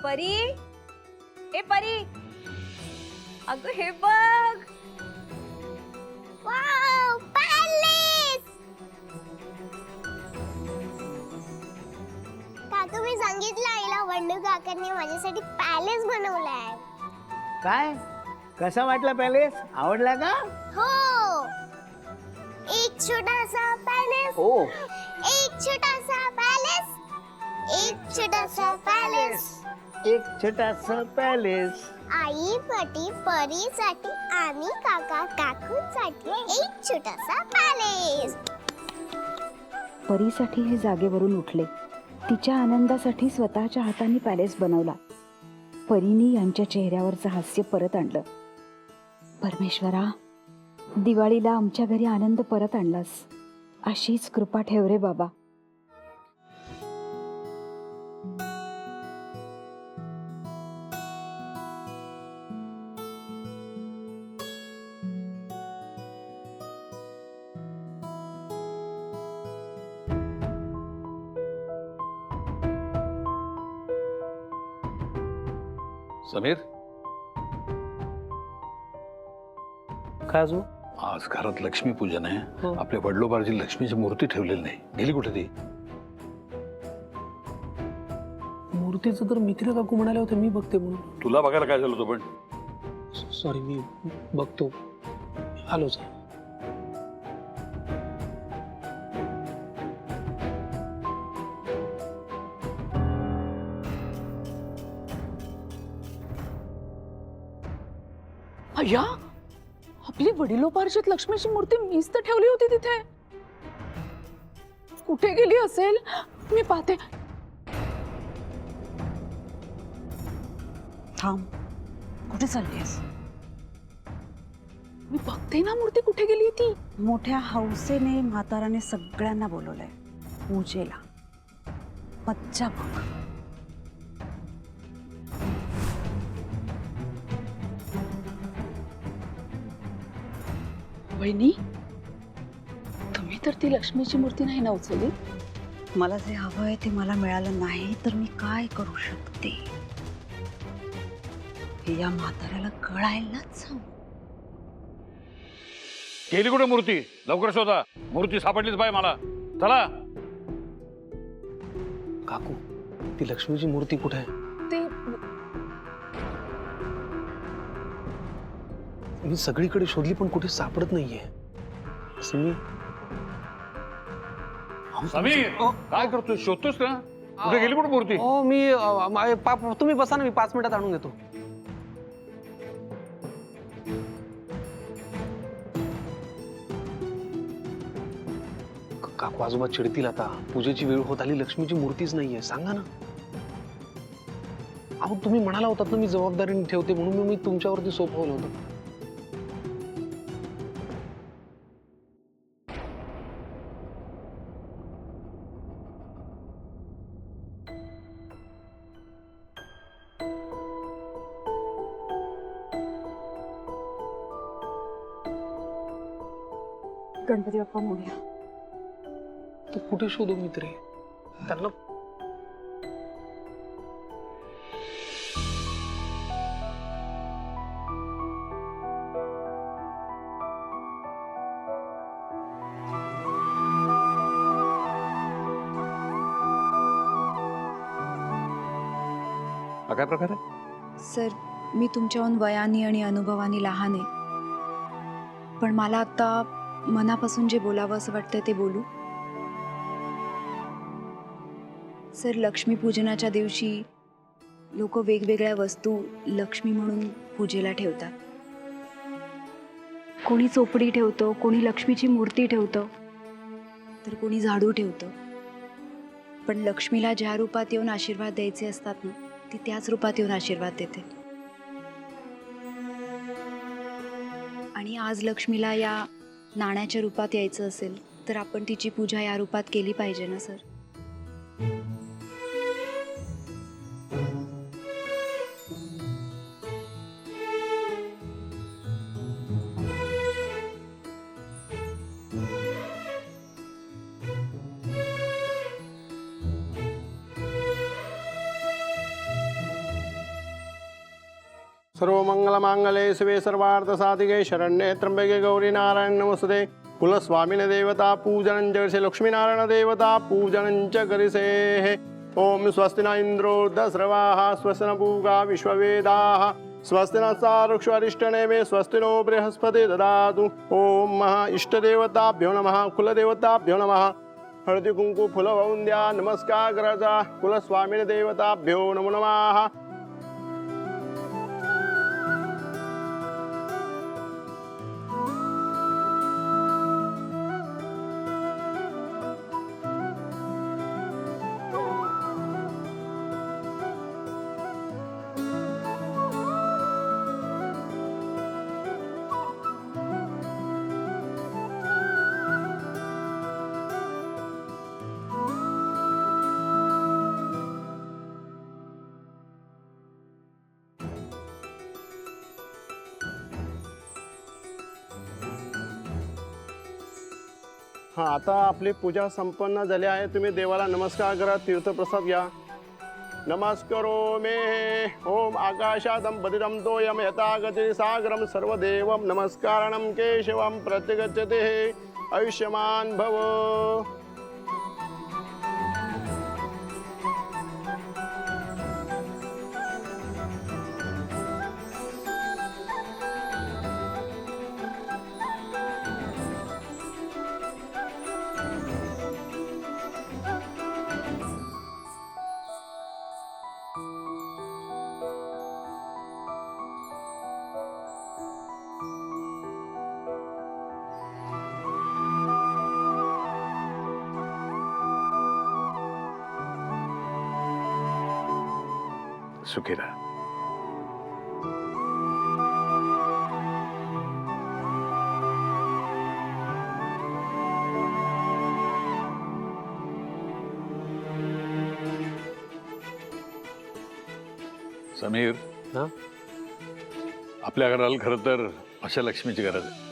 परी, ए परी, अगं हे बघ. Wow, palace. काकू मी सांगितलं आईला वंडू काकांनी माझ्यासाठी पॅलेस बनवलाय. काय कसा वाटला पॅलेस? आवडला का? हो, एक छोटासा पॅलेस. ओ, एक छोटासा पॅलेस. एक छोटासा पॅलेस. एक छोटासा पॅलेस. आई पटी परीसाठी आणि काका काकूसाठी एक छोटासा पॅलेस. परीसाठी हे जागेवरून उठले. तिच्या आनंदासाठी स्वतःच्या हाताने पॅलेस बनवला. परीने यांच्या चेहऱ्यावरचं हास्य परत आणलं. परमेश्वरा, दिवाळीला आमच्या घरी आनंद परत आणलास. अशीच कृपा ठेव रे बाबा. समीर, काय अजून? आज घरात लक्ष्मी पूजन आहे. हो. आपल्या वडलोबारची लक्ष्मीची मूर्ती ठेवलेली नाही, गेली कुठे ती? मूर्तीचं तर मित्र काकू म्हणाले होते मी बघते म्हणून. तुला बघायला काय झालं होतं पण? सॉरी, मी बघतो. आलोच. अय्या, आपली वडिलोपार्जित लक्ष्मीची मूर्ती मीच तर ठेवली होती तिथे. कुठे गेली असेल? मी पाहते. थांब, कुठे चाललीस? मी बघते ना मूर्ती कुठे गेली ती. मोठ्या हौसेने म्हाताराने सगळ्यांना बोलवलंय पूजेला. मज्जा बघ. वहिनी, तुम्ही तर ती लक्ष्मीची मूर्ती नाही ना उचलली? मला जे हवंय ते मला मिळालं नाही तर मी काय करू शकते हे या म्हाताऱ्याला कळायलाच हवं. गेली कुठे मूर्ती? लवकर शोधा. मूर्ती सापडलीच पाहिजे मला. चला. काकू, ती लक्ष्मीची मूर्ती कुठे आहे? ते मी सगळीकडे शोधली पण कुठे सापडत नाहीये. सिमी, समीर, काय करतोय? शोधतोस ना? कुठे गेली कुठे मूर्ती? हो मी तुम्ही बसा ना, मी 5 मिनिटात आणून घेतो. काकू आजोबा चिडतील आता. पूजेची वेळ होत आली, लक्ष्मीची मूर्तीच नाहीये. सांगा ना. अहो तुम्ही म्हणाला होतात ना मी जबाबदारीने ठेवते म्हणून मी तुमच्यावरती सोपवलं होतं. गणपती बाप्पा मोरया. तर कुठे शोधू मित्र? त्यांना हा काय प्रकार आहे? सर, मी तुमच्याहून वयाने आणि अनुभवाने लहान आहे, पण मला आता मनापासून जे बोलावं असं वाटतं ते बोलू. सर, लक्ष्मीपूजनाच्या दिवशी लोक वेगवेगळ्या वस्तू लक्ष्मी म्हणून पूजेला ठेवतात. कोणी चोपडी ठेवतं, कोणी लक्ष्मीची मूर्ती ठेवतं, तर कोणी झाडू ठेवतं. पण लक्ष्मीला ज्या रूपात येऊन आशीर्वाद द्यायचे असतात ना, ती त्याच रूपात येऊन आशीर्वाद देते. आणि आज लक्ष्मीला या नाण्याच्या रूपात यायचं असेल तर आपण तिची पूजा या रूपात केली पाहिजे ना सर. सर्वमंगलमांगल्ये शिवे सर्वार्थसाधिके शरण्ये त्र्यंबके गौरी नारायण नमस्ते कुलस्वामिने देवता पूजनं च करिष्ये लक्ष्मीनारायण देवता पूजनं च करिष्ये ओम स्वस्ति न इंद्रो दस्रवाः स्वस्ति न पूगा विश्ववेदाः स्वस्ति न सारुक्षरिष्टनेमे स्वस्ति नो बृहस्पति ददातु ओम महा इष्टदेवताभ्यो नमः कुलदेवताभ्यो नमः हळदी कुंकू फुलं वाहून द्या नमस्कार करायचा कुलस्वामिने देवताभ्यो नमो नमः हा आता आपली पूजा संपन्न झाली आहे तुम्ही देवाला नमस्कार करा तीर्थप्रसाद घ्या नमस्कारो मे ओम आकाशादं पतितं तोयं यथा गति सागरं सर्वदेवं नमस्कारणं केशवं प्रतिगच्छते आयुष्यमान भव सुखी राहा. समीर, हा? आपल्या घराला खरं तर अशा लक्ष्मीची गरज आहे.